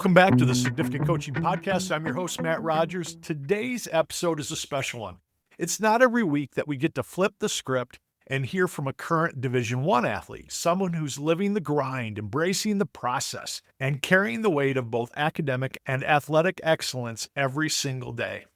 Welcome back to the Significant Coaching Podcast. I'm your host, Matt Rogers. Today's episode is a special one. It's not every week that we get to flip the script and hear from a current Division I athlete, someone who's living the grind, embracing the process, and carrying the weight of both academic and athletic excellence every single day.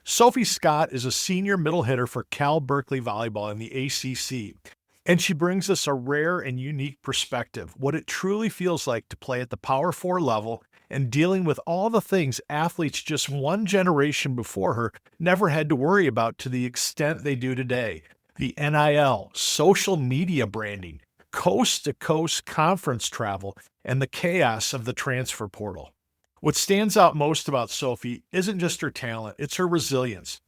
Sophie Scott is a senior middle hitter for Cal Berkeley Volleyball in the ACC, and she brings us a rare and unique perspective, what it truly feels like to play at the Power 4 level and dealing with all the things athletes just one generation before her never had to worry about to the extent they do today. The NIL, social media branding, coast-to-coast conference travel, and the chaos of the transfer portal. What stands out most about Sophie isn't just her talent, it's her resilience.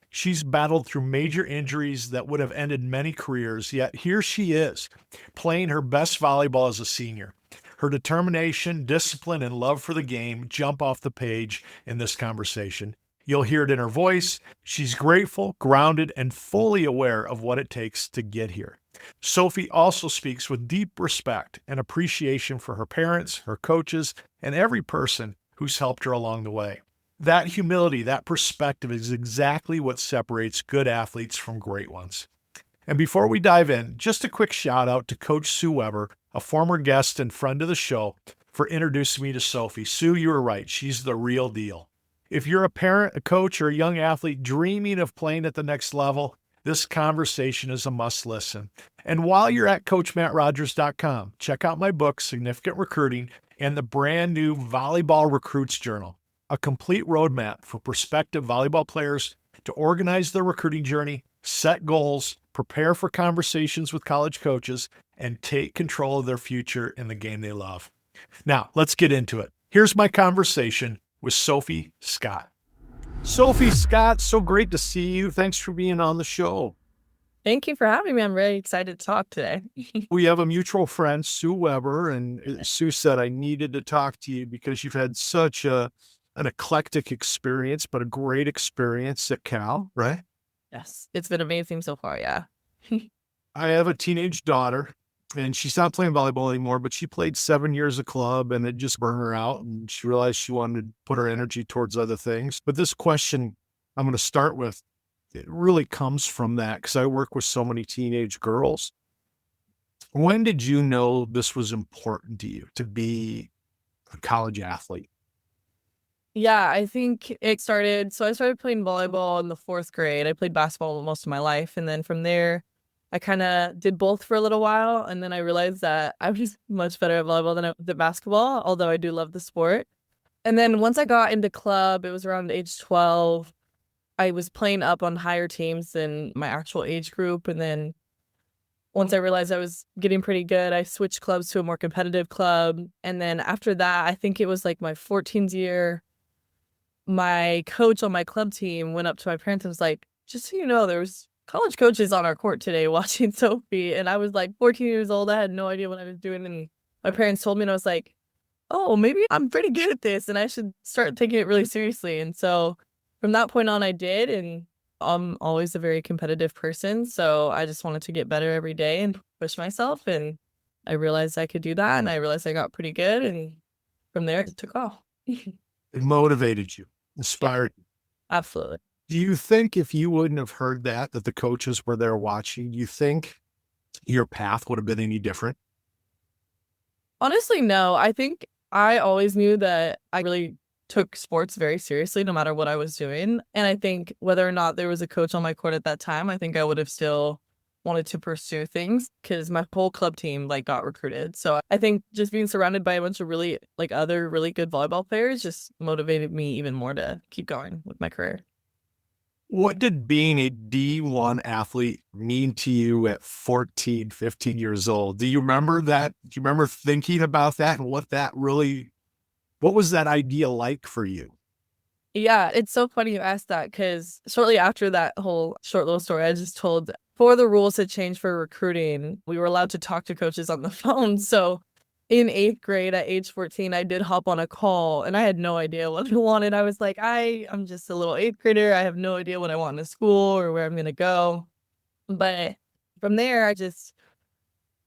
She's battled through major injuries that would have ended many careers, yet here she is, playing her best volleyball as a senior. Her determination, discipline, and love for the game jump off the page in this conversation. You'll hear it in her voice. She's grateful, grounded, and fully aware of what it takes to get here. Sophie also speaks with deep respect and appreciation for her parents, her coaches, and every person who's helped her along the way. That humility, that perspective is exactly what separates good athletes from great ones. And before we dive in, just a quick shout out to Coach Sue Weber, a former guest and friend of the show, for introducing me to Sophie. Sue, you were right. She's the real deal. If you're a parent, a coach, or a young athlete dreaming of playing at the next level, this conversation is a must listen. And while you're at CoachMattRogers.com, check out my book, Significant Recruiting, and the brand new Volleyball Recruits Journal, a complete roadmap for prospective volleyball players to organize their recruiting journey, set goals, prepare for conversations with college coaches, and take control of their future in the game they love. Now, let's get into it. Here's my conversation with Sophie Scott. Sophie Scott, so great to see you. Thanks for being on the show. Thank you for having me. I'm very excited to talk today. We have a mutual friend, Sue Weber, and Sue said I needed to talk to you because you've had such an eclectic experience, but a great experience at Cal, right? Yes, it's been amazing so far, yeah. I have a teenage daughter, and she's not playing volleyball anymore, but she played 7 years of club, and it just burned her out, and she realized she wanted to put her energy towards other things. But this question I'm going to start with, it really comes from that because I work with so many teenage girls. When did you know this was important to you to be a college athlete? Yeah, I think it started, so I started playing volleyball in the 4th grade. I played basketball most of my life, and then from there, I kind of did both for a little while, and then I realized that I was much better at volleyball than at basketball, although I do love the sport. And then once I got into club, it was around age 12, I was playing up on higher teams than my actual age group, and then once I realized I was getting pretty good, I switched clubs to a more competitive club, and then after that, I think it was like my 14th year, my coach on my club team went up to my parents and was like, just so you know, there was college coaches on our court today watching Sophie. And I was like 14 years old. I had no idea what I was doing. And my parents told me, and I was like, oh, maybe I'm pretty good at this and I should start taking it really seriously. And so from that point on, I did. And I'm always a very competitive person. So I just wanted to get better every day and push myself. And I realized I could do that. And I realized I got pretty good. And from there, it took off. It motivated you, inspired you. Absolutely. Do you think if you wouldn't have heard that the coaches were there watching, you think your path would have been any different? Honestly, no. I think I always knew that I really took sports very seriously, no matter what I was doing. And I think whether or not there was a coach on my court at that time, I think I would have still wanted to pursue things because my whole club team got recruited. So I think just being surrounded by a bunch of really other really good volleyball players just motivated me even more to keep going with my career. What did being a D1 athlete mean to you at 14, 15 years old? Do you remember that? Do you remember thinking about that and what was that idea like for you? Yeah, it's so funny you asked that because shortly after that whole short little story I just told, before the rules had changed for recruiting, we were allowed to talk to coaches on the phone. So in 8th grade at age 14, I did hop on a call and I had no idea what I wanted. I was like, I'm just a little 8th grader. I have no idea what I want in school or where I'm going to go. But from there, I just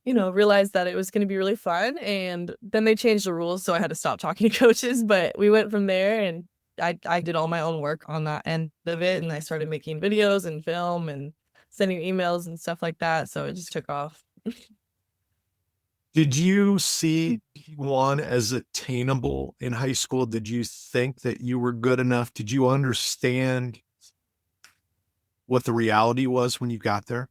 realized that it was going to be really fun. And then they changed the rules, so I had to stop talking to coaches. But we went from there, and I did all my own work on that end of it, and I started making videos and film and sending emails and stuff like that. So it just took off. Did you see one as attainable in high school? Did you think that you were good enough? Did you understand what the reality was when you got there?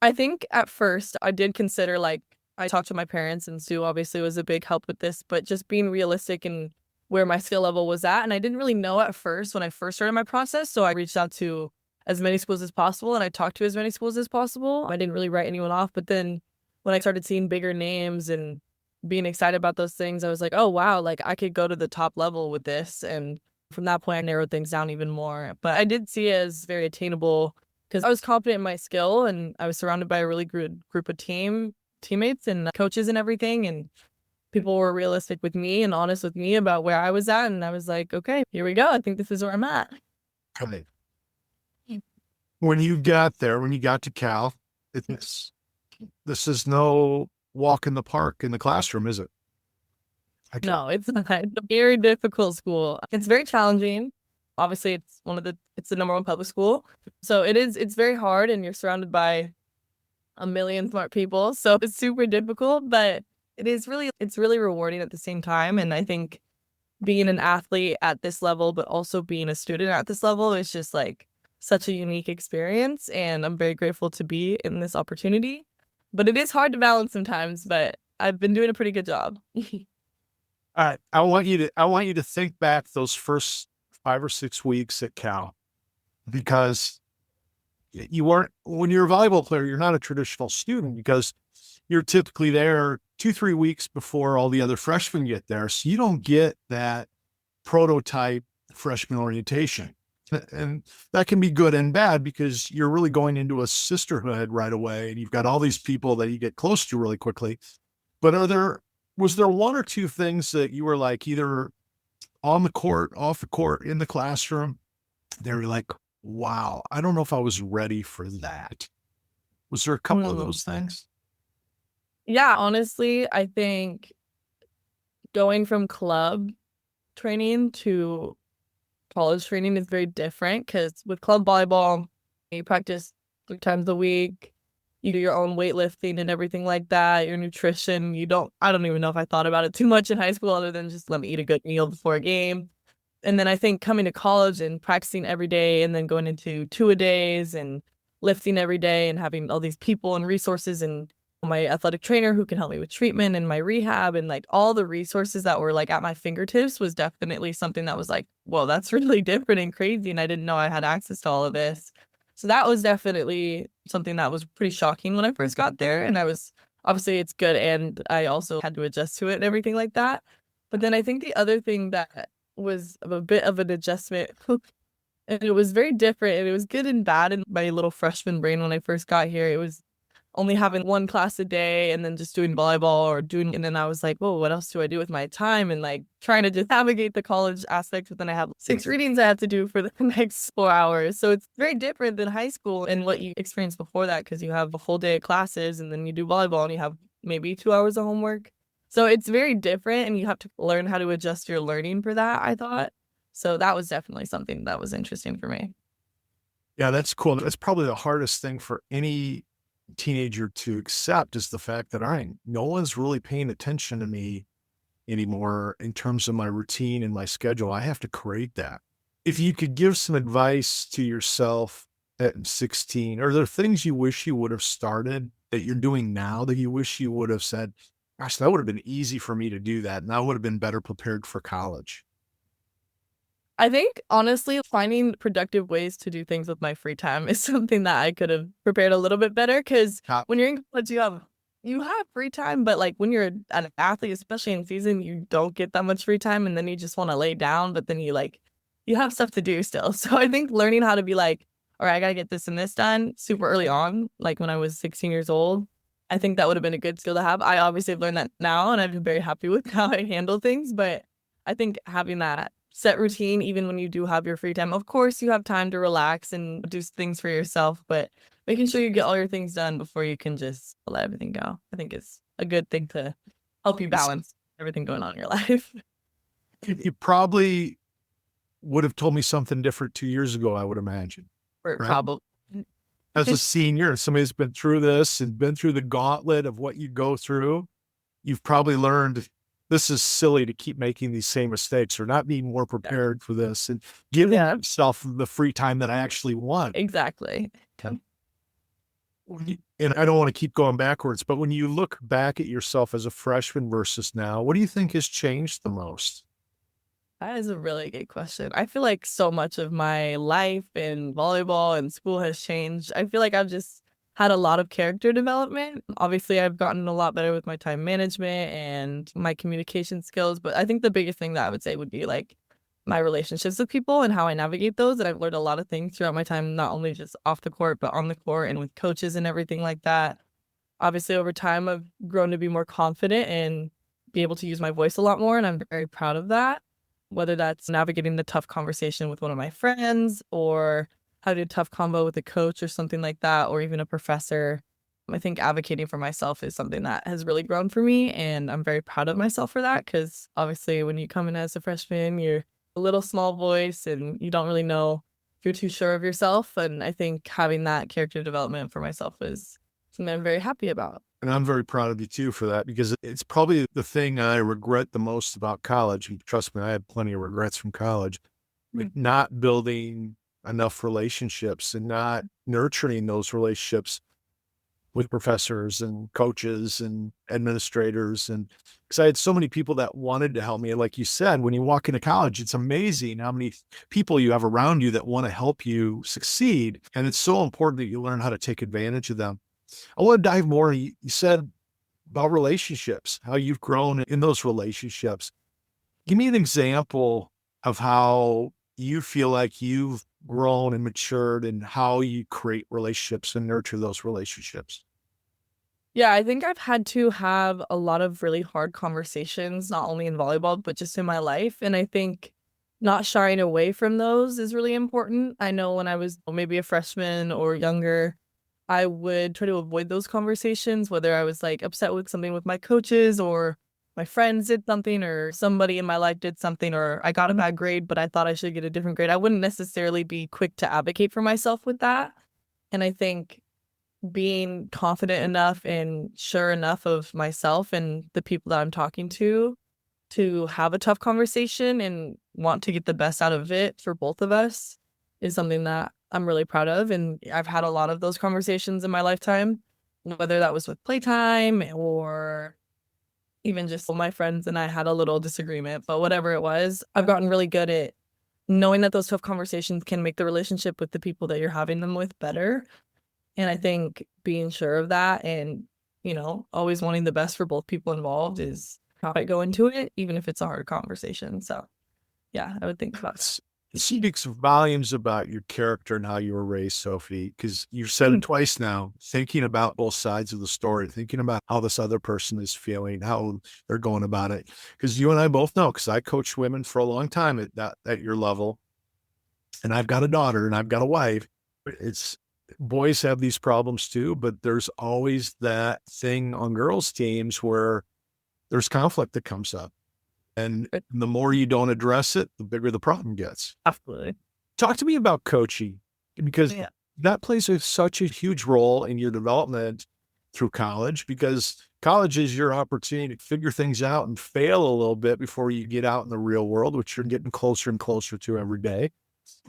I think at first I did consider, like, I talked to my parents, and Sue obviously was a big help with this, but just being realistic and where my skill level was at. And I didn't really know at first when I first started my process. So I reached out to as many schools as possible, and I talked to as many schools as possible. I didn't really write anyone off. But then when I started seeing bigger names and being excited about those things, I was like, oh, wow, like I could go to the top level with this. And from that point, I narrowed things down even more. But I did see it as very attainable because I was confident in my skill, and I was surrounded by a really good group of teammates and coaches and everything. And people were realistic with me and honest with me about where I was at. And I was like, okay, here we go. I think this is where I'm at. Okay. When you got there, when you got to Cal, this is no walk in the park in the classroom, is it? No, it's not. It's a very difficult school. It's very challenging. Obviously, it's the number one public school. So it's very hard, and you're surrounded by a million smart people. So it's super difficult, but it's really rewarding at the same time. And I think being an athlete at this level, but also being a student at this level is just like such a unique experience. And I'm very grateful to be in this opportunity. But it is hard to balance sometimes, but I've been doing a pretty good job. All right. I want you to think back those first 5 or 6 weeks at Cal, because you weren't, when you're a volleyball player, you're not a traditional student because you're typically there 2, 3 weeks before all the other freshmen get there. So you don't get that prototype freshman orientation. And that can be good and bad because you're really going into a sisterhood right away, and you've got all these people that you get close to really quickly. But was there one or two things that you were like, either on the court, off the court, in the classroom, they were like, wow, I don't know if I was ready for that? Was there a couple of those things? Yeah, honestly, I think going from club training to college training is very different because with club volleyball, you practice 3 times a week. You do your own weightlifting and everything like that, your nutrition. I don't even know if I thought about it too much in high school other than just let me eat a good meal before a game. And then I think coming to college and practicing every day and then going into two-a-days and lifting every day and having all these people and resources and my athletic trainer who can help me with treatment and my rehab and like all the resources that were like at my fingertips was definitely something that was like, whoa, that's really different and crazy. And I didn't know I had access to all of this. So that was definitely something that was pretty shocking when I first got there. And obviously it's good. And I also had to adjust to it and everything like that. But then I think the other thing that was a bit of an adjustment and it was very different and it was good and bad in my little freshman brain when I first got here. It was only having one class a day and then just doing volleyball and then I was like, whoa, what else do I do with my time? And like trying to just navigate the college aspect, but then I have 6 readings I have to do for the next 4 hours. So it's very different than high school and what you experienced before that, because you have a full day of classes and then you do volleyball and you have maybe 2 hours of homework. So it's very different and you have to learn how to adjust your learning for that, I thought. So that was definitely something that was interesting for me. Yeah, that's cool. That's probably the hardest thing for any teenager to accept, is the fact that, all right, no one's really paying attention to me anymore in terms of my routine and my schedule. I have to create that. If you could give some advice to yourself at 16, are there things you wish you would have started that you're doing now that you wish you would have said, gosh, that would have been easy for me to do that, and I would have been better prepared for college? I think honestly, finding productive ways to do things with my free time is something that I could have prepared a little bit better. Because when you're in college, you have free time, but like when you're an athlete, especially in season, you don't get that much free time, and then you just want to lay down. But then you have stuff to do still. So I think learning how to be like, all right, I gotta get this and this done super early on, like when I was 16 years old. I think that would have been a good skill to have. I obviously have learned that now, and I'm very happy with how I handle things. But I think having that set routine, even when you do have your free time. Of course, you have time to relax and do things for yourself, but making sure you get all your things done before you can just let everything go. I think it's a good thing to help you balance everything going on in your life. You probably would have told me something different 2 years ago, I would imagine, Or right? probably As a senior, somebody who's been through this and been through the gauntlet of what you go through, you've probably learned this is silly to keep making these same mistakes or not being more prepared for this and giving yourself the free time that I actually want. exactly. And I don't want to keep going backwards, but when you look back at yourself as a freshman versus now, what do you think has changed the most? That is a really good question. I feel like so much of my life in volleyball and school has changed. I feel like I've just had a lot of character development. Obviously, I've gotten a lot better with my time management and my communication skills, but I think the biggest thing that I would say would be like my relationships with people and how I navigate those. And I've learned a lot of things throughout my time, not only just off the court, but on the court and with coaches and everything like that. Obviously, over time, I've grown to be more confident and be able to use my voice a lot more, and I'm very proud of that. Whether that's navigating the tough conversation with one of my friends or how to do a tough combo with a coach or something like that, or even a professor. I think advocating for myself is something that has really grown for me, and I'm very proud of myself for that because obviously when you come in as a freshman, you're a little small voice and you don't really know if you're too sure of yourself. And I think having that character development for myself is something I'm very happy about. And I'm very proud of you too for that because it's probably the thing I regret the most about college. And trust me, I had plenty of regrets from college, like not building enough relationships and not nurturing those relationships with professors and coaches and administrators. And because I had so many people that wanted to help me. Like you said, when you walk into college, it's amazing how many people you have around you that want to help you succeed. And it's so important that you learn how to take advantage of them. I want to dive more. You said about relationships, how you've grown in those relationships. Give me an example of how you feel like you've grown and matured and how you create relationships and nurture those relationships. Yeah, I think I've had to have a lot of really hard conversations, not only in volleyball, but just in my life. And I think not shying away from those is really important. I know when I was maybe a freshman or younger, I would try to avoid those conversations, whether I was like upset with something with my coaches or my friends did something or somebody in my life did something or I got a bad grade, but I thought I should get a different grade. I wouldn't necessarily be quick to advocate for myself with that. And I think being confident enough and sure enough of myself and the people that I'm talking to have a tough conversation and want to get the best out of it for both of us is something that I'm really proud of. And I've had a lot of those conversations in my lifetime, whether that was with playtime or even just my friends and I had a little disagreement, but whatever it was, I've gotten really good at knowing that those tough conversations can make the relationship with the people that you're having them with better. And I think being sure of that and, always wanting the best for both people involved is how I go into it, even if it's a hard conversation. So, yeah, I would think about that. It speaks volumes about your character and how you were raised, Sophie, because you've said it twice now, thinking about both sides of the story, thinking about how this other person is feeling, how they're going about it. Because you and I both know, because I coached women for a long time at your level, and I've got a daughter and I've got a wife. It's boys have these problems too, but there's always that thing on girls' teams where there's conflict that comes up. And the more you don't address it, the bigger the problem gets. Absolutely. Talk to me about coaching, because that plays such a huge role in your development through college, because college is your opportunity to figure things out and fail a little bit before you get out in the real world, which you're getting closer and closer to every day.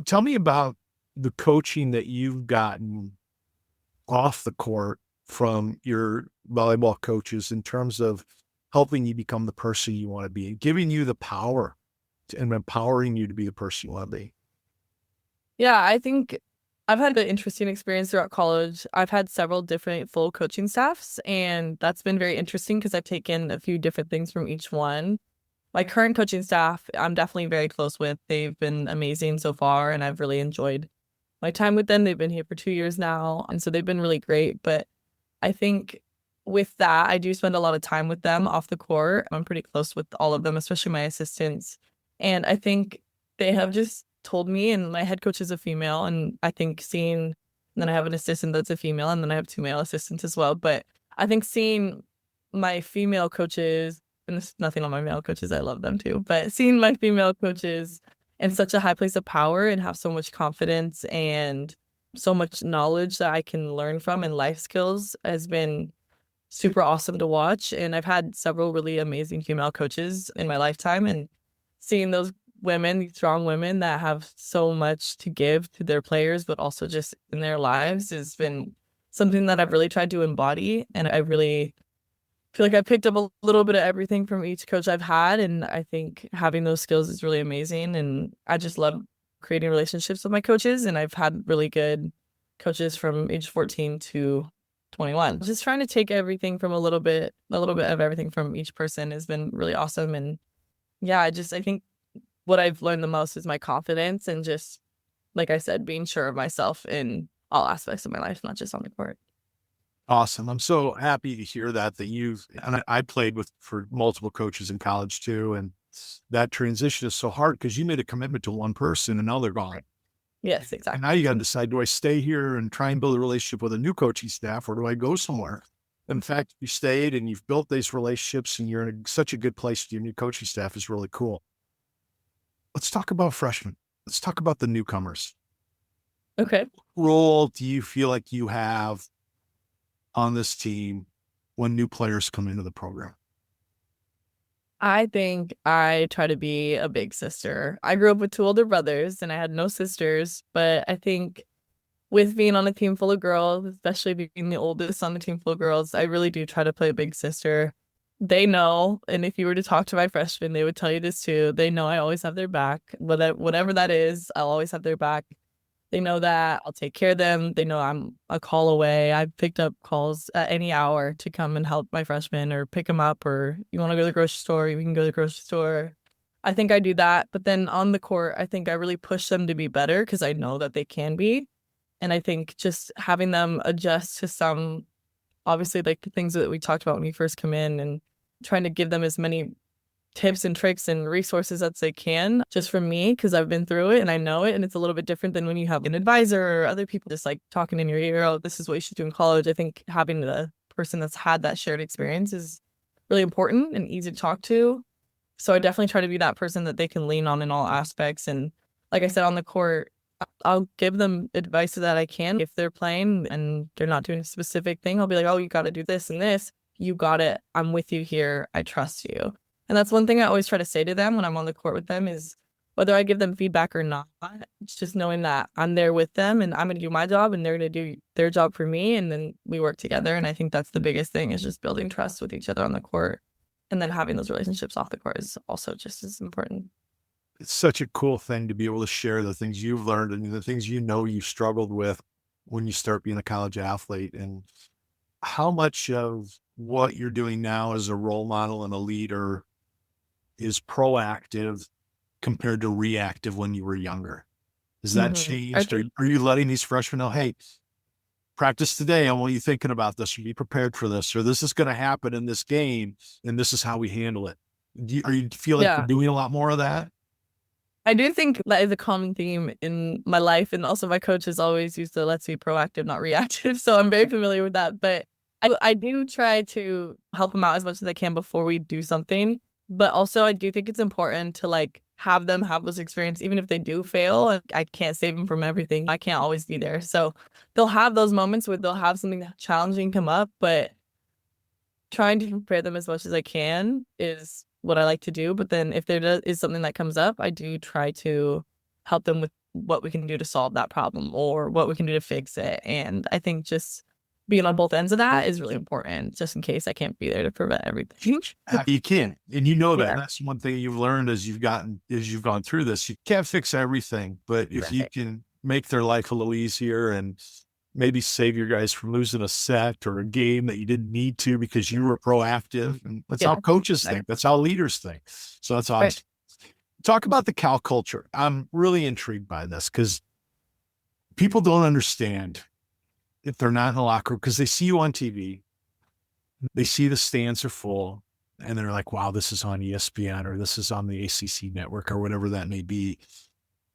Tell me about the coaching that you've gotten off the court from your volleyball coaches in terms of helping you become the person you want to be and giving you the power and empowering you to be the person you want to be. Yeah, I think I've had an interesting experience throughout college. I've had several different full coaching staffs, and that's been very interesting because I've taken a few different things from each one. My current coaching staff, I'm definitely very close with. They've been amazing so far, and I've really enjoyed my time with them. They've been here for 2 years now, and so they've been really great. But I think with that, I do spend a lot of time with them off the court. I'm pretty close with all of them, especially my assistants. And I think they have just told me, and my head coach is a female, and I think seeing then I have an assistant that's a female, and then I have two male assistants as well. But I think seeing my female coaches, and there's nothing on my male coaches, I love them too, but seeing my female coaches in such a high place of power and have so much confidence and so much knowledge that I can learn from and life skills has been super awesome to watch. And I've had several really amazing female coaches in my lifetime, and seeing those women, these strong women that have so much to give to their players, but also just in their lives, has been something that I've really tried to embody. And I really feel like I picked up a little bit of everything from each coach I've had. And I think having those skills is really amazing. And I just love creating relationships with my coaches. And I've had really good coaches from age 14 to 21. Just trying to take everything from a little bit of everything from each person has been really awesome. And yeah, I think what I've learned the most is my confidence and just, like I said, being sure of myself in all aspects of my life, not just on the court. Awesome. I'm so happy to hear that and I played for multiple coaches in college too. And that transition is so hard because you made a commitment to one person and now they're gone. Yes, And exactly. now you got to decide, do I stay here and try and build a relationship with a new coaching staff, or do I go somewhere? In fact, you stayed and you've built these relationships and you're in such a good place with your new coaching staff is really cool. Let's talk about freshmen. Let's talk about the newcomers. Okay. What role do you feel like you have on this team when new players come into the program? I think I try to be a big sister. I grew up with two older brothers and I had no sisters, but I think with being on a team full of girls, especially being the oldest on the team full of girls, I really do try to play a big sister. They know, and if you were to talk to my freshmen, they would tell you this too. They know I always have their back. Whatever that is, I'll always have their back. They know that I'll take care of them. They know I'm a call away. I've picked up calls at any hour to come and help my freshmen or pick them up, or you want to go to the grocery store, we can go to the grocery store. I think I do that. But then on the court, I think I really push them to be better because I know that they can be. And I think just having them adjust to some, obviously, like the things that we talked about when you first come in, and trying to give them as many tips and tricks and resources as they can, just from me, because I've been through it and I know it. And it's a little bit different than when you have an advisor or other people just like talking in your ear, oh, this is what you should do in college. I think having the person that's had that shared experience is really important and easy to talk to. So I definitely try to be that person that they can lean on in all aspects. And like I said, on the court, I'll give them advice that I can. If they're playing and they're not doing a specific thing, I'll be like, oh, you got to do this and this. You got it. I'm with you here. I trust you. And that's one thing I always try to say to them when I'm on the court with them is whether I give them feedback or not, it's just knowing that I'm there with them and I'm going to do my job and they're going to do their job for me. And then we work together. And I think that's the biggest thing, is just building trust with each other on the court. And then having those relationships off the court is also just as important. It's such a cool thing to be able to share the things you've learned and the things you struggled with when you start being a college athlete, and how much of what you're doing now as a role model and a leader is proactive compared to reactive when you were younger. Has that changed? Are you letting these freshmen know, hey, practice today, I want you thinking about this, or be prepared for this, or this is going to happen in this game, and this is how we handle it? Do you feel like you're doing a lot more of that? I do think that is a common theme in my life. And also my coaches always used to let's be proactive, not reactive. So I'm very familiar with that. But I do try to help them out as much as I can before we do something. But also I do think it's important to like have them have those experiences, even if they do fail. I can't save them from everything. I can't always be there. So they'll have those moments where they'll have something challenging come up, but trying to prepare them as much as I can is what I like to do. But then if there is something that comes up, I do try to help them with what we can do to solve that problem or what we can do to fix it. And I think just being on both ends of that is really important, just in case I can't be there to prevent everything. You can. And you know that. Yeah. That's one thing you've learned as you've gone through this. You can't fix everything, but if you can make their life a little easier and maybe save your guys from losing a set or a game that you didn't need to because you were proactive. And that's how coaches think. That's how leaders think. So that's awesome. Right. Talk about the Cal culture. I'm really intrigued by this because people don't understand if they're not in the locker room, because they see you on TV, they see the stands are full, and they're like, wow, this is on ESPN or this is on the ACC network or whatever that may be.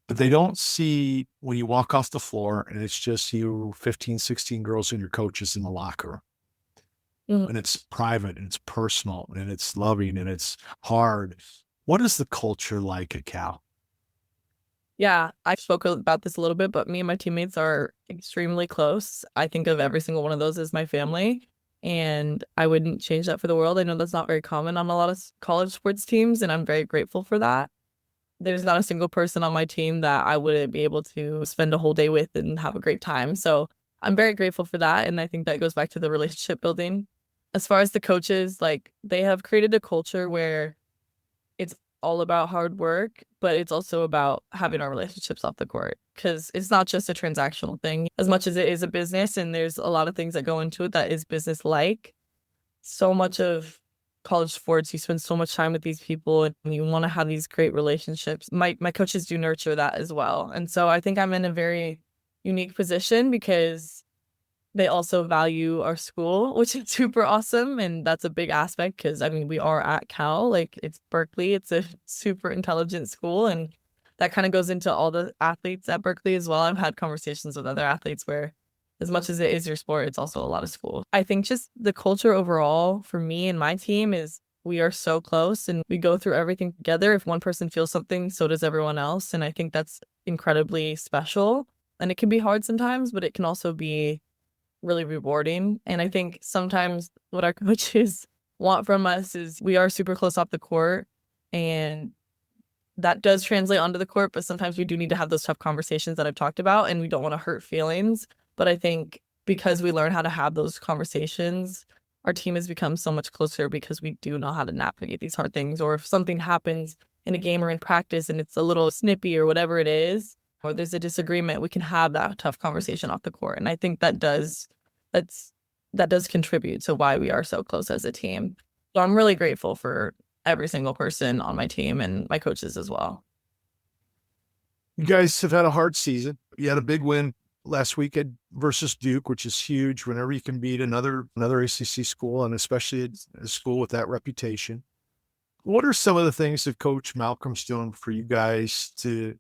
but they don't see when you walk off the floor and it's just you 15, 16 girls and your coaches in the locker room. Mhm. And it's private and it's personal and it's loving and it's hard. What is the culture like at Cal? Yeah, I spoke about this a little bit, but me and my teammates are extremely close. I think of every single one of those as my family, and I wouldn't change that for the world. I know that's not very common on a lot of college sports teams, and I'm very grateful for that. There's not a single person on my team that I wouldn't be able to spend a whole day with and have a great time. So I'm very grateful for that. And I think that goes back to the relationship building. As far as the coaches, like they have created a culture where it's all about hard work, but it's also about having our relationships off the court because it's not just a transactional thing as much as it is a business. And there's a lot of things that go into it that is business like. So much of college sports, you spend so much time with these people and you want to have these great relationships. My coaches do nurture that as well. And so I think I'm in a very unique position because they also value our school, which is super awesome. And that's a big aspect because I mean, we are at Cal, like it's Berkeley, it's a super intelligent school. And that kind of goes into all the athletes at Berkeley as well. I've had conversations with other athletes where as much as it is your sport, it's also a lot of school. I think just the culture overall for me and my team is we are so close and we go through everything together. If one person feels something, so does everyone else. And I think that's incredibly special. And it can be hard sometimes, but it can also be really rewarding. And I think sometimes what our coaches want from us is we are super close off the court and that does translate onto the court, but sometimes we do need to have those tough conversations that I've talked about and we don't want to hurt feelings. But I think because we learn how to have those conversations, our team has become so much closer because we do know how to navigate these hard things. Or if something happens in a game or in practice and it's a little snippy or whatever it is, or there's a disagreement, we can have that tough conversation off the court. And I think that does contribute to why we are so close as a team. So I'm really grateful for every single person on my team and my coaches as well. You guys have had a hard season. You had a big win last weekend versus Duke, which is huge whenever you can beat another ACC school, and especially a school with that reputation. What are some of the things that Coach Malcolm's doing for you guys to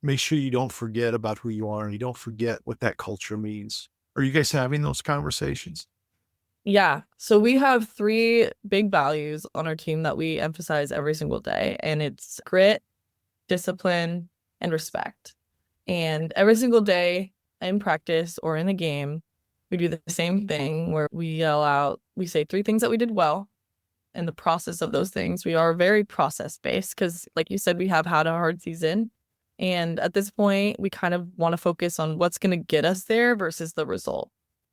make sure you don't forget about who you are and you don't forget what that culture means? Are you guys having those conversations? Yeah. So we have three big values on our team that we emphasize every single day, and it's grit, discipline, and respect. And every single day in practice or in a game, we do the same thing where we say three things that we did well and the process of those things. We are very process based because, like you said, we have had a hard season. And at this point, we kind of want to focus on what's going to get us there versus the result.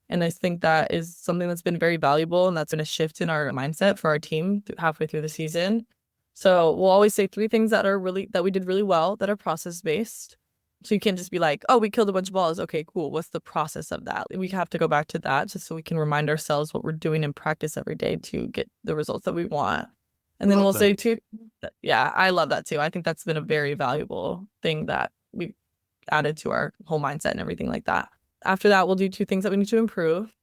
And I think that is something that's been very valuable and that's been a shift in our mindset for our team halfway through the season. So we'll always say three things that we did really well that are process based. So you can't just be like, oh, we killed a bunch of balls. Okay, cool. What's the process of that? We have to go back to that just so we can remind ourselves what we're doing in practice every day to get the results that we want. And then we'll say too, yeah, I love that too. I think that's been a very valuable thing that we've added to our whole mindset and everything like that. After that, we'll do two things that we need to improve,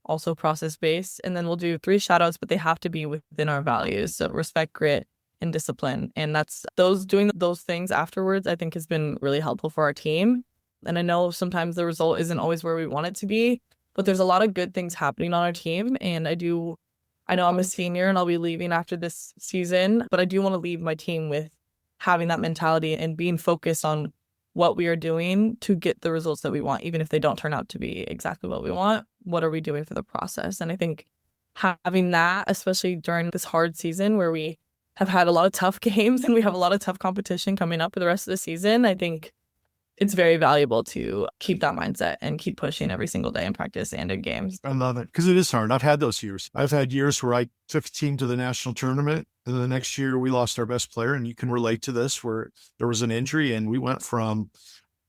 also process based. And then we'll do three shout outs, but they have to be within our values. So respect, grit, and discipline. And that's doing those things afterwards, I think has been really helpful for our team. And I know sometimes the result isn't always where we want it to be, but there's a lot of good things happening on our team. And I know I'm a senior and I'll be leaving after this season, but I do want to leave my team with having that mentality and being focused on what we are doing to get the results that we want, even if they don't turn out to be exactly what we want. What are we doing for the process? And I think having that, especially during this hard season where we have had a lot of tough games and we have a lot of tough competition coming up for the rest of the season, I think it's very valuable to keep that mindset and keep pushing every single day in practice and in games. I love it because it is hard. I've had those years. I've had years where I took a team to the national tournament and the next year we lost our best player. And you can relate to this where there was an injury and we went from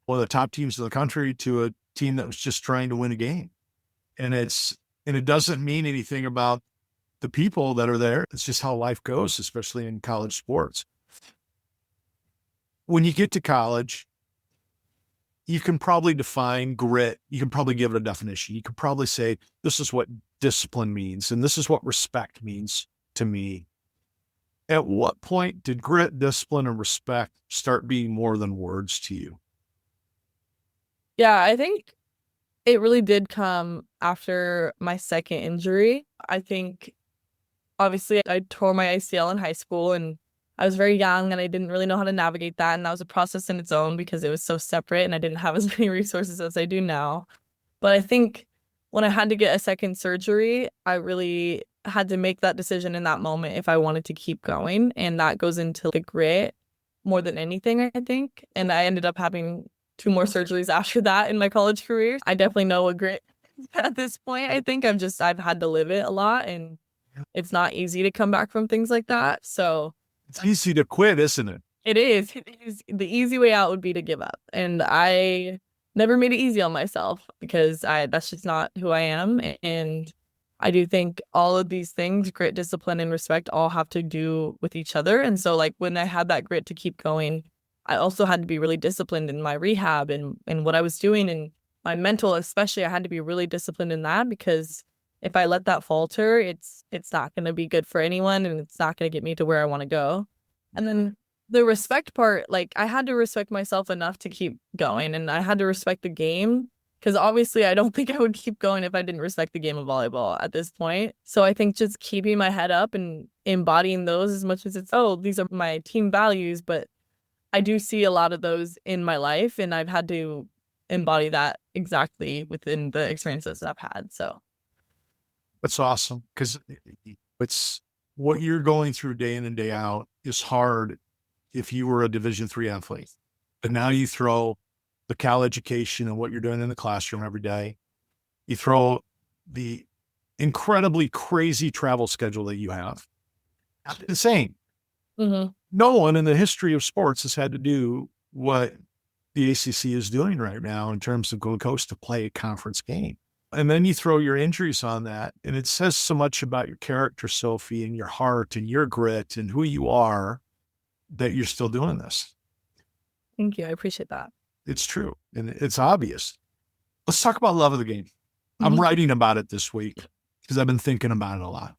one of the top teams in the country to a team that was just trying to win a game. And it doesn't mean anything about the people that are there. It's just how life goes, especially in college sports. When you get to college, you can probably define grit. You can probably give it a definition. You could probably say, this is what discipline means, and this is what respect means to me. At what point did grit, discipline, and respect start being more than words to you? Yeah, I think it really did come after my second injury. I think obviously I tore my ACL in high school and I was very young and I didn't really know how to navigate that. And that was a process in its own because it was so separate and I didn't have as many resources as I do now. But I think when I had to get a second surgery, I really had to make that decision in that moment if I wanted to keep going. And that goes into the grit more than anything, I think. And I ended up having two more surgeries after that in my college career. I definitely know what grit is at this point. I think I've had to live it a lot and it's not easy to come back from things like that. So It's easy to quit, isn't it? it is. It is. The easy way out would be to give up. And I never made it easy on myself because that's just not who I am. And I do think all of these things, grit, discipline, and respect, all have to do with each other. And so like when I had that grit to keep going, I also had to be really disciplined in my rehab and what I was doing and my mental, especially. I had to be really disciplined in that because if I let that falter, it's not going to be good for anyone and it's not going to get me to where I want to go. And then the respect part, like I had to respect myself enough to keep going and I had to respect the game because obviously I don't think I would keep going if I didn't respect the game of volleyball at this point. So I think just keeping my head up and embodying those as much as these are my team values, but I do see a lot of those in my life and I've had to embody that exactly within the experiences that I've had. So That's awesome because it's what you're going through day in and day out is hard if you were a Division III athlete. But now you throw the Cal education and what you're doing in the classroom every day. You throw the incredibly crazy travel schedule that you have. It's insane. mm-hmm. No one in the history of sports has had to do what the ACC is doing right now in terms of going coast to play a conference game. And then you throw your injuries on that, and it says so much about your character, Sophie, and your heart and your grit and who you are that you're still doing this. Thank you. I appreciate that. It's true, and it's obvious. Let's talk about love of the game. I'm Mhm. writing about it this week because I've been thinking about it a lot.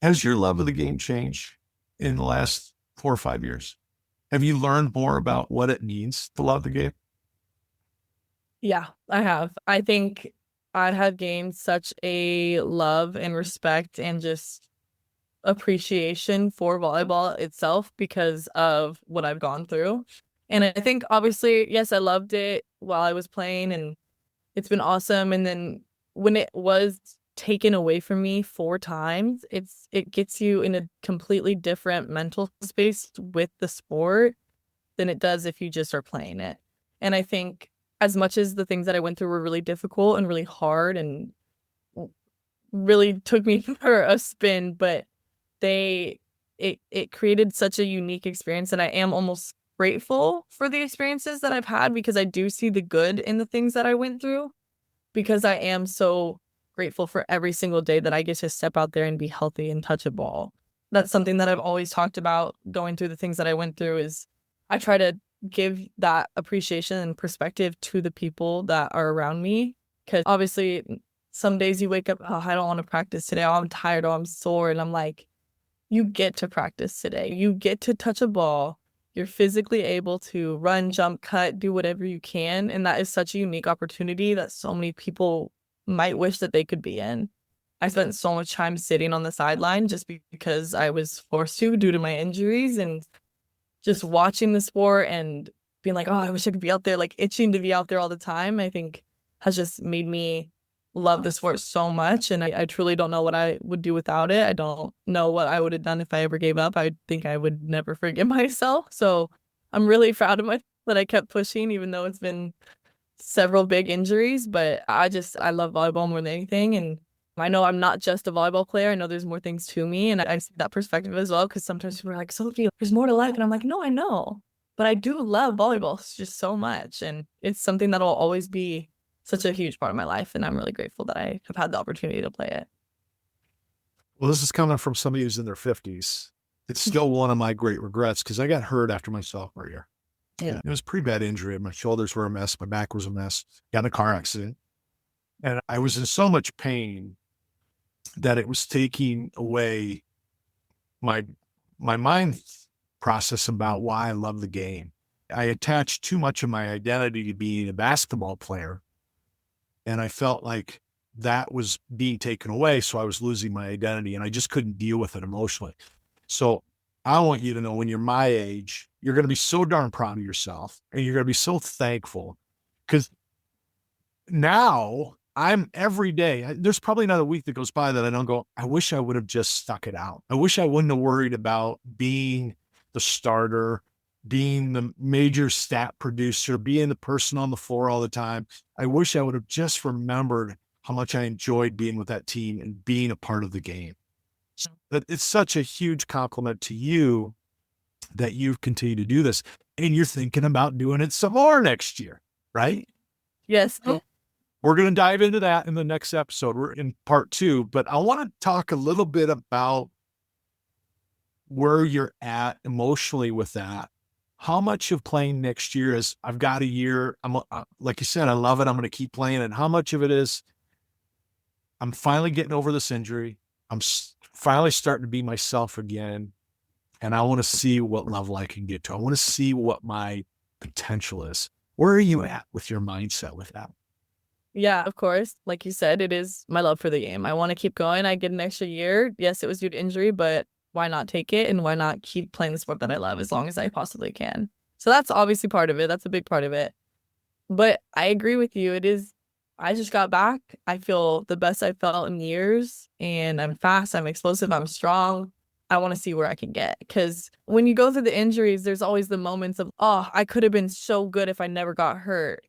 Has your love of the game changed in the last 4 or 5 years? Have you learned more about what it means to love the game? Yeah, I have. I think I have gained such a love and respect and just appreciation for volleyball itself because of what I've gone through. And I think obviously, yes, I loved it while I was playing and it's been awesome. And then when it was taken away from me 4 times, it gets you in a completely different mental space with the sport than it does if you just are playing it. And I think as much as the things that I went through were really difficult and really hard and really took me for a spin, but it created such a unique experience and I am almost grateful for the experiences that I've had because I do see the good in the things that I went through because I am so grateful for every single day that I get to step out there and be healthy and touch a ball. That's something that I've always talked about going through the things that I went through is I try to give that appreciation and perspective to the people that are around me because obviously some days you wake up, oh, I don't want to practice today. Oh, I'm tired. Oh, I'm sore. And I'm like, you get to practice today. You get to touch a ball. You're physically able to run, jump, cut, do whatever you can. And that is such a unique opportunity that so many people might wish that they could be in. I spent so much time sitting on the sideline just because I was forced to due to my injuries and just watching the sport and being like, oh, I wish I could be out there, like itching to be out there all the time, I think has just made me love the sport so much. And I truly don't know what I would do without it. I don't know what I would have done if I ever gave up. I think I would never forgive myself. So I'm really proud of myself that I kept pushing, even though it's been several big injuries. But I love volleyball more than anything. And I know I'm not just a volleyball player. I know there's more things to me. And I see that perspective as well. Because sometimes people are like, Sophie, there's more to life. And I'm like, no, I know. But I do love volleyball just so much. And it's something that'll always be such a huge part of my life. And I'm really grateful that I have had the opportunity to play it. Well, this is coming from somebody who's in their 50s. It's still one of my great regrets because I got hurt after my sophomore year. Yeah. It was a pretty bad injury. My shoulders were a mess. My back was a mess. Got in a car accident. And I was in so much pain that it was taking away my mind process about why I love the game. I attached too much of my identity to being a basketball player, and I felt like that was being taken away. So I was losing my identity, and I just couldn't deal with it emotionally. So I want you to know, when you're my age, you're going to be so darn proud of yourself, and you're going to be so thankful, because now I'm every day, there's probably not a week that goes by that I don't go, I wish I would have just stuck it out. I wish I wouldn't have worried about being the starter, being the major stat producer, being the person on the floor all the time. I wish I would have just remembered how much I enjoyed being with that team and being a part of the game. So it's such a huge compliment to you that you've continued to do this, and you're thinking about doing it some more next year, right? Yes. We're going to dive into that in the next episode. We're in part 2, but I want to talk a little bit about where you're at emotionally with that. How much of playing next year is, I've got a year, like you said, I love it, I'm going to keep playing, and how much of it is, I'm finally getting over this injury, I'm finally starting to be myself again, and I want to see what level I can get to. I want to see what my potential is. Where are you at with your mindset with that? Yeah, of course. Like you said, it is my love for the game. I want to keep going. I get an extra year. Yes, it was due to injury, but why not take it? And why not keep playing the sport that I love as long as I possibly can? So that's obviously part of it. That's a big part of it. But I agree with you. It is, I just got back. I feel the best I've felt in years, and I'm fast, I'm explosive, I'm strong. I want to see where I can get. Because when you go through the injuries, there's always the moments of, oh, I could have been so good if I never got hurt.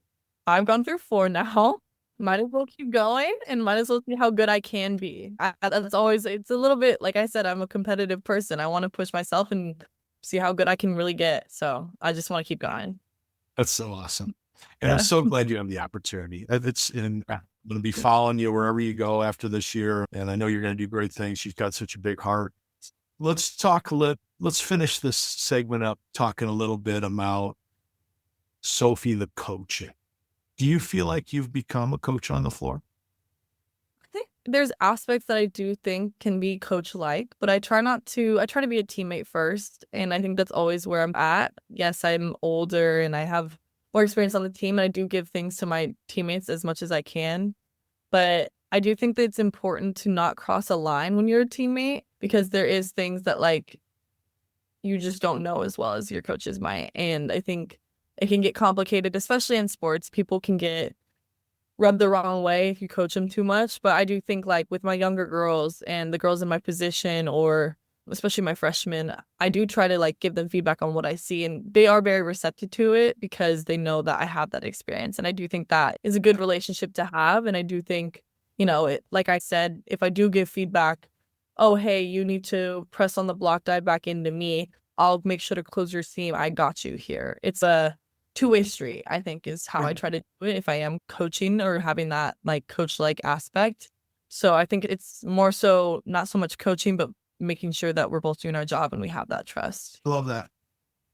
I've gone through 4 now. Might as well keep going, and might as well see how good I can be. That's always, it's a little bit, like I said, I'm a competitive person. I want to push myself and see how good I can really get. So I just want to keep going. That's so awesome. And Yeah. I'm so glad you have the opportunity. I'm going to be following you wherever you go after this year. And I know you're going to do great things. You've got such a big heart. Let's finish this segment up talking a little bit about Sophie, the coach. Do you feel like you've become a coach on the floor? I think there's aspects that I do think can be coach-like, but I try to be a teammate first. And I think that's always where I'm at. Yes, I'm older and I have more experience on the team, and I do give things to my teammates as much as I can. But I do think that it's important to not cross a line when you're a teammate, because there is things that, like, you just don't know as well as your coaches might. And I think it can get complicated, especially in sports. People can get rubbed the wrong way if you coach them too much. But I do think, like, with my younger girls and the girls in my position, or especially my freshmen, I do try to, like, give them feedback on what I see, and they are very receptive to it because they know that I have that experience. And I do think that is a good relationship to have. And I do think, it, like I said, if I do give feedback, oh, hey, you need to press on the block, dive back into me, I'll make sure to close your seam. I got you here. It's a two-way street, I think, is how I try to do it if I am coaching or having that, like, coach-like aspect. So I think it's more so not so much coaching, but making sure that we're both doing our job and we have that trust. I love that.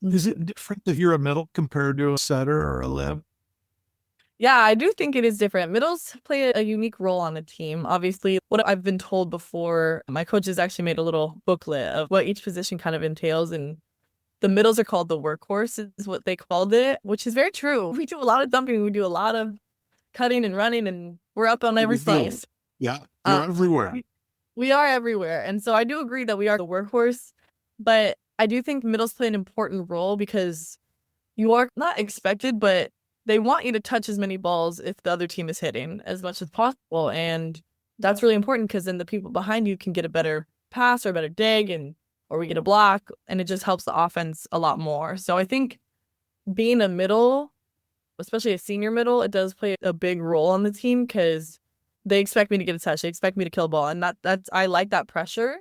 Is it different if you're a middle compared to a setter or a lib? Yeah, I do think it is different. Middles play a unique role on the team. Obviously, what I've been told before, my coaches actually made a little booklet of what each position kind of entails, and the middles are called the workhorse, is what they called it, which is very true. We do a lot of dumping, we do a lot of cutting and running, and we're up on every slice. Yeah, you're everywhere. We are everywhere. And so I do agree that we are the workhorse, but I do think middles play an important role because you are not expected, but they want you to touch as many balls if the other team is hitting as much as possible. And that's really important because then the people behind you can get a better pass or a better dig, or we get a block, and it just helps the offense a lot more. So I think being a middle, especially a senior middle, it does play a big role on the team because they expect me to get a touch. They expect me to kill a ball. And that's I like that pressure.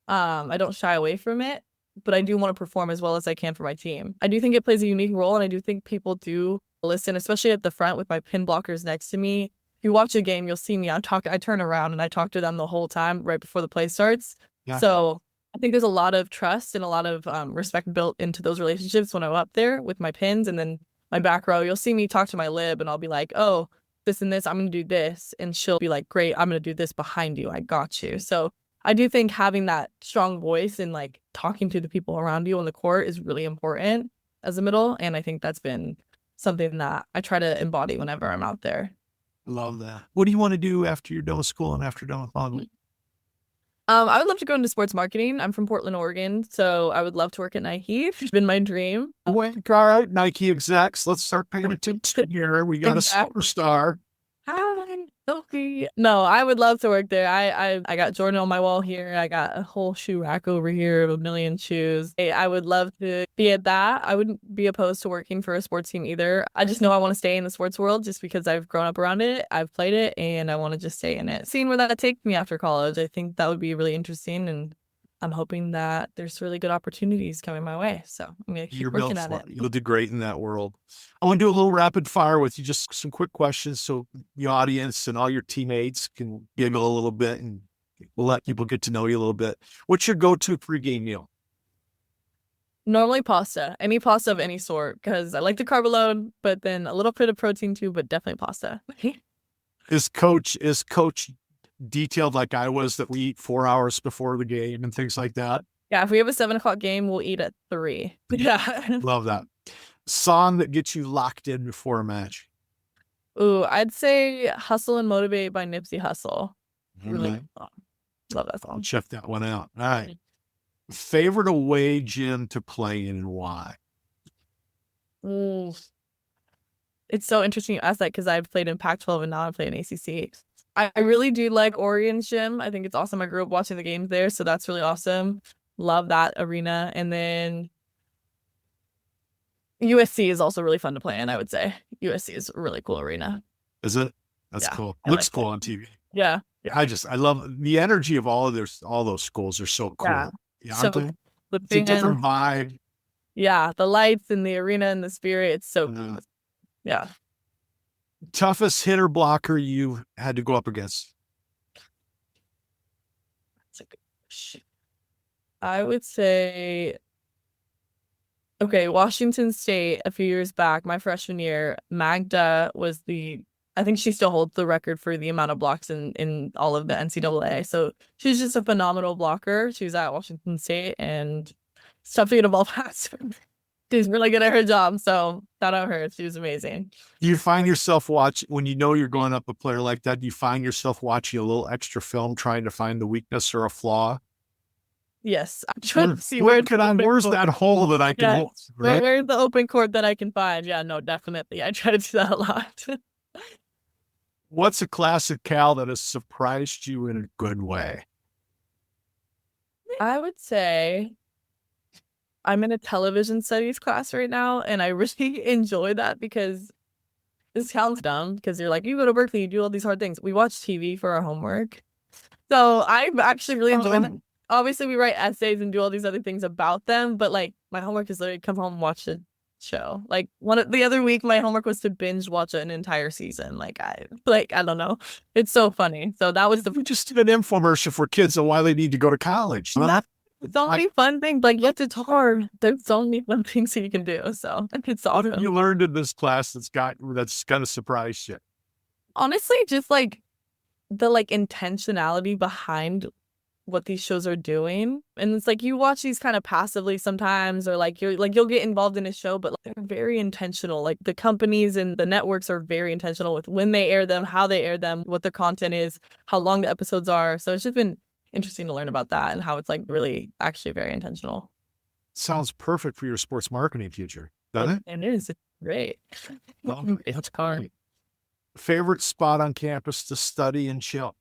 I don't shy away from it, but I do want to perform as well as I can for my team. I do think it plays a unique role, and I do think people do listen, especially at the front with my pin blockers next to me. If you watch a game, you'll see me. I turn around and I talk to them the whole time right before the play starts. Yeah. So I think there's a lot of trust and a lot of respect built into those relationships when I'm up there with my pins. And then my back row, you'll see me talk to my lib, and I'll be like, oh, this and this, I'm going to do this. And she'll be like, great, I'm going to do this behind you. I got you. So I do think having that strong voice and like talking to the people around you on the court is really important as a middle. And I think that's been something that I try to embody whenever I'm out there. Love that. What do you want to do after you're done with school and after done with college? I would love to go into sports marketing. I'm from Portland, Oregon, so I would love to work at Nike. It's been my dream. All right, Nike execs, let's start paying attention here. We got Exactly. a superstar. Hi, Sophie. No, I would love to work there. I got Jordan on my wall here. I got a whole shoe rack over here of a million shoes. I would love to be at that. I wouldn't be opposed to working for a sports team either. I just know I want to stay in the sports world just because I've grown up around it. I've played it and I want to just stay in it. Seeing where that takes me after college, I think that would be really interesting, and I'm hoping that there's really good opportunities coming my way. So I'm going to keep working at it. You'll do great in that world. I want to do a little rapid fire with you, just some quick questions so the audience and all your teammates can giggle a little bit, and we'll let people get to know you a little bit. What's your go-to pregame meal? Normally pasta, any pasta of any sort, because I like the carb load, but then a little bit of protein too, but definitely pasta. Is coach detailed like I was, that we eat 4 hours before the game and things like that? Yeah, if we have a 7 o'clock game, we'll eat at 3. Yeah. Love that. Song that gets you locked in before a match? Ooh, I'd say Hustle and Motivate by Nipsey Hussle. Really Right. good song. Love that I'll song. check that one out. All right. Favorite away gym to play in and why? Ooh. It's so interesting you ask that because I've played in Pac-12 and now I play in ACC. I really do like Oregon's gym. I think it's awesome. I grew up watching the games there, so that's really awesome. Love that arena. And then USC is also really fun to play in, I would say. USC is a really cool arena. Is it? That's Yeah, cool. I Looks like cool it. on TV. Yeah. I love the energy of all those schools are so cool. Yeah. Yeah, So aren't they? the It's a different fans, vibe. yeah, the lights and the arena and the spirit, it's so cool. Yeah. Toughest hitter blocker you had to go up against? That's a good question. I would say, okay, Washington State a few years back, my freshman year, Magda was I think she still holds the record for the amount of blocks in all of the NCAA. So she's just a phenomenal blocker. She was at Washington State, and it's tough to get a ball past her. She's really good at her job. So shout out her. She was amazing. Do you find yourself when you know you're going up a player like that, do you find yourself watching a little extra film trying to find the weakness or a flaw? Yes. I'm trying to see where's that hole that I can Yeah. hold? Right? Where's the open court that I can find? Yeah, no, definitely. I try to do that a lot. What's a classic Cal that has surprised you in a good way? I would say I'm in a television studies class right now, and I really enjoy that because this sounds dumb because you're like, you go to Berkeley, you do all these hard things. We watch TV for our homework. So I'm actually really enjoying that. Obviously, we write essays and do all these other things about them, but like my homework is literally come home and watch a show. Like the other week, my homework was to binge watch an entire season. I don't know. It's so funny. So that was We just did an infomercial for kids on why they need to go to college. It's so many fun things. Like, yes, it's hard. There's so many fun things that you can do. So it's What have awesome. you learned in this class that's kind of surprised you? Honestly, just like the intentionality behind what these shows are doing. And it's like you watch these kind of passively sometimes, or you'll get involved in a show, but they're very intentional. Like the companies and the networks are very intentional with when they air them, how they air them, what their content is, how long the episodes are. So it's just been interesting to learn about that and how it's really actually very intentional. Sounds perfect for your sports marketing future, doesn't it? It is. It's great. It's hard. Favorite spot on campus to study and chill?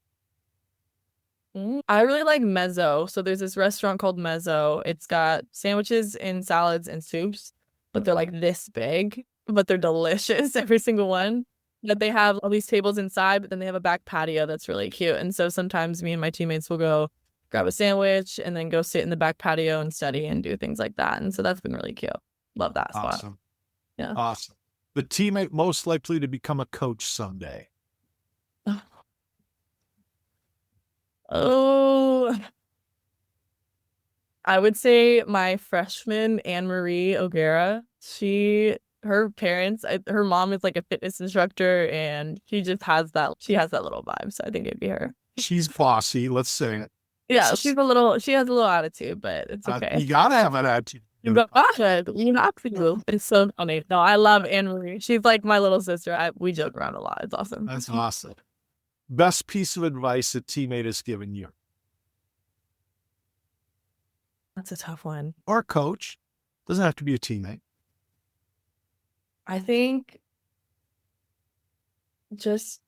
I really like Mezzo. So there's this restaurant called Mezzo. It's got sandwiches and salads and soups, but they're this big, but they're delicious, every single one. That they have all these tables inside, but then they have a back patio that's really cute. And so sometimes me and my teammates will go grab a sandwich and then go sit in the back patio and study and do things like that. And so that's been really cute. Love that spot. Awesome. Yeah. Awesome. The teammate most likely to become a coach someday? Oh, I would say my freshman Anne Marie O'Gara. She her parents, her mom is like a fitness instructor, and she has that little vibe. So I think it'd be her. She's bossy. Let's say it. Yeah, she has a little attitude, but it's okay. You gotta have an attitude. You have to. It's so funny. No, I love Anne Marie. She's like my little sister. We joke around a lot. It's awesome. That's awesome. Best piece of advice a teammate has given you, That's a tough one. or a coach? Doesn't have to be a teammate. I think just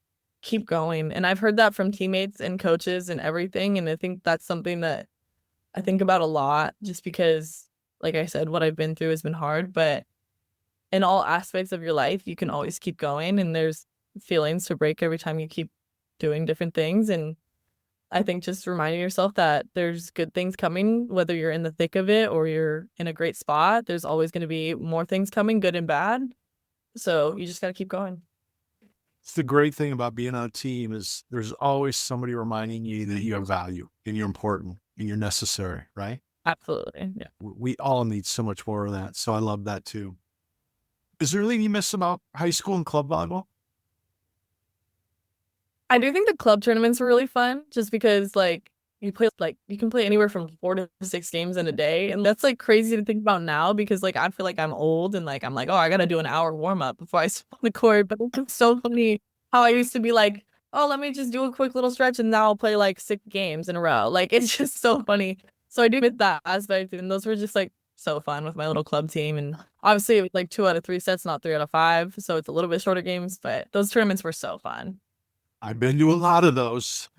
keep going. And I've heard that from teammates and coaches and everything. And I think that's something that I think about a lot, just because, like I said, what I've been through has been hard. But in all aspects of your life, you can always keep going. And there's feelings to break every time you keep doing different things. And I think just reminding yourself that there's good things coming, whether you're in the thick of it or you're in a great spot, there's always going to be more things coming, good and bad. So you just got to keep going. It's the great thing about being on a team is there's always somebody reminding you that you have value and you're important and you're necessary, right? Absolutely. Yeah. We all need so much more of that. So I love that too. Is there anything you miss about high school and club volleyball? I do think the club tournaments were really fun, just because you can play anywhere from 4 to 6 games in a day. And that's like crazy to think about now, because I feel like I'm old and I'm like, oh, I got to do an hour warm up before I step on the court. But it's so funny how I used to be like, oh, let me just do a quick little stretch and now I'll play like 6 games in a row. It's just so funny. So I do miss that aspect. And those were just so fun with my little club team. And obviously it was 2 out of 3 sets, not 3 out of 5. So it's a little bit shorter games, but those tournaments were so fun. I've been to a lot of those.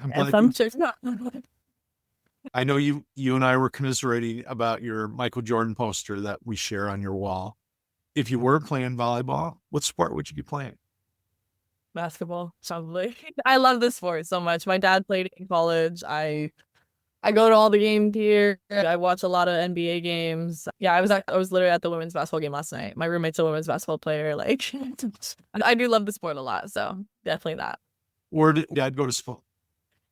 I know you and I were commiserating about your Michael Jordan poster that we share on your wall. If you were playing volleyball, what sport would you be playing? Basketball, probably. I love this sport so much. My dad played in college. I go to all the games here. I watch a lot of NBA games. Yeah, I was literally at the women's basketball game last night. My roommate's a women's basketball player. I do love the sport a lot. So definitely that. Where did Dad go to school?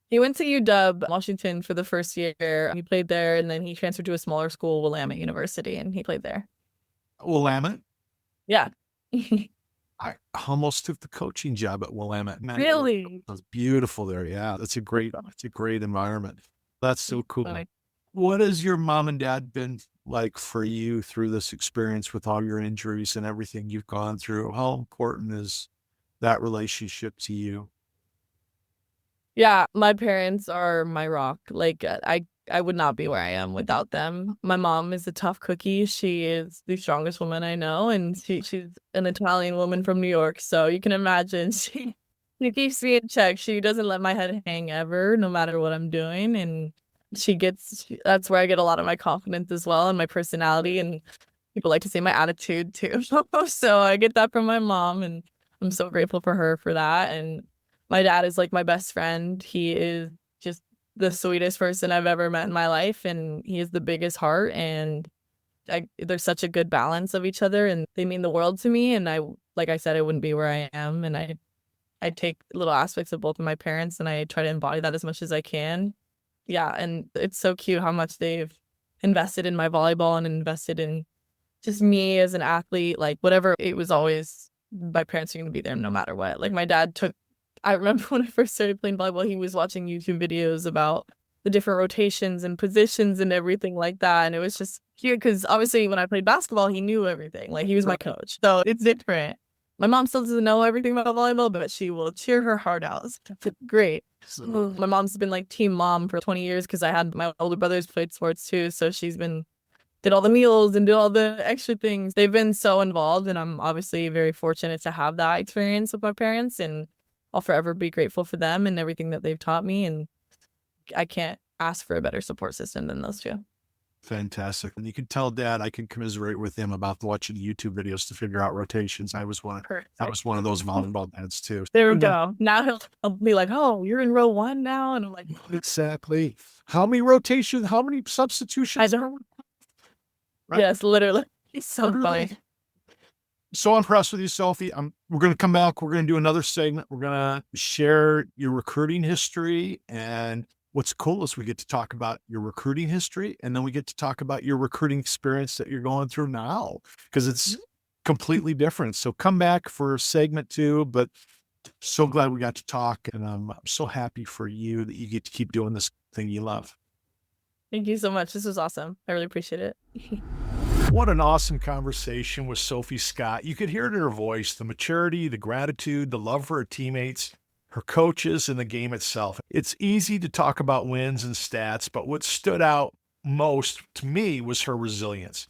He went to UW, Washington, for the first year. He played there, and then he transferred to a smaller school, Willamette University, and he played there. Willamette? Yeah. I almost took the coaching job at Willamette. Man, really? It was beautiful there. Yeah, it's a great environment. That's so cool. Funny. What has your mom and dad been like for you through this experience with all your injuries and everything you've gone through? How important is that relationship to you? Yeah, my parents are my rock. I would not be where I am without them. My mom is a tough cookie. She is the strongest woman I know, and she's an Italian woman from New York. So you can imagine she keeps me in check. She doesn't let my head hang ever, no matter what I'm doing. And that's where I get a lot of my confidence as well, and my personality. And people like to say my attitude too. So I get that from my mom, and I'm so grateful for her for that. And my dad is my best friend. He is just the sweetest person I've ever met in my life, and he has the biggest heart, and there's such a good balance of each other, and they mean the world to me. And like I said, I wouldn't be where I am, and I take little aspects of both of my parents, and I try to embody that as much as I can. Yeah, and it's so cute how much they've invested in my volleyball and invested in just me as an athlete. Whatever, it was always, my parents are going to be there no matter what. My dad I remember when I first started playing volleyball, he was watching YouTube videos about the different rotations and positions and everything like that. And it was just cute because obviously when I played basketball, he knew everything. He was my coach. So it's different. My mom still doesn't know everything about volleyball, but she will cheer her heart out. It's great. My mom's been team mom for 20 years because I had my older brothers played sports too. So she's did all the meals and did all the extra things. They've been so involved, and I'm obviously very fortunate to have that experience with my parents, and I'll forever be grateful for them and everything that they've taught me. And I can't ask for a better support system than those two. Fantastic. And you can tell Dad I can commiserate with him about watching YouTube videos to figure out rotations. I was one of those volleyball dads too. There we go. Now he'll be like, oh, you're in row 1 now. And I'm like, exactly. How many rotations? How many substitutions? I don't. Right? Yes, literally. He's so funny. So impressed with you, Sophie. We're going to come back. We're going to do another segment. We're going to share your recruiting history. And what's cool is we get to talk about your recruiting history, and then we get to talk about your recruiting experience that you're going through now. Because completely different. So come back for segment 2, but so glad we got to talk, and I'm so happy for you that you get to keep doing this thing you love. Thank you so much. This was awesome. I really appreciate it. What an awesome conversation with Sophie Scott. You could hear it in her voice, the maturity, the gratitude, the love for her teammates, her coaches, and the game itself. It's easy to talk about wins and stats, but what stood out most to me was her resilience,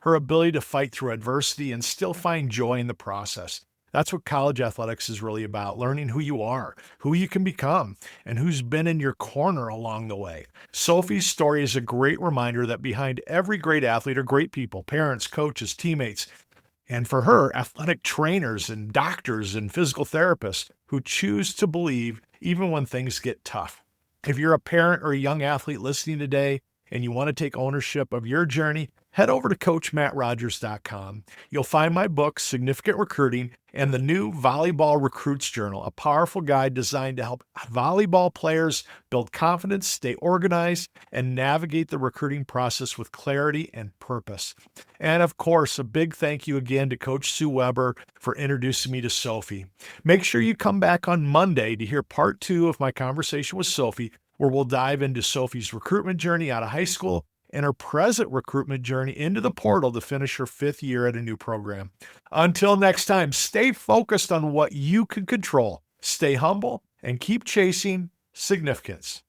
her ability to fight through adversity and still find joy in the process. That's what college athletics is really about, learning who you are, who you can become, and who's been in your corner along the way. Sophie's story is a great reminder that behind every great athlete are great people, parents, coaches, teammates, and for her, athletic trainers and doctors and physical therapists who choose to believe even when things get tough. If you're a parent or a young athlete listening today and you want to take ownership of your journey, head over to CoachMattRogers.com. You'll find my book, Significant Recruiting, and the new Volleyball Recruits Journal, a powerful guide designed to help volleyball players build confidence, stay organized, and navigate the recruiting process with clarity and purpose. And of course, a big thank you again to Coach Sue Weber for introducing me to Sophie. Make sure you come back on Monday to hear part 2 of my conversation with Sophie, where we'll dive into Sophie's recruitment journey out of high school and her present recruitment journey into the portal to finish her 5th year at a new program. Until next time, stay focused on what you can control, stay humble, and keep chasing significance.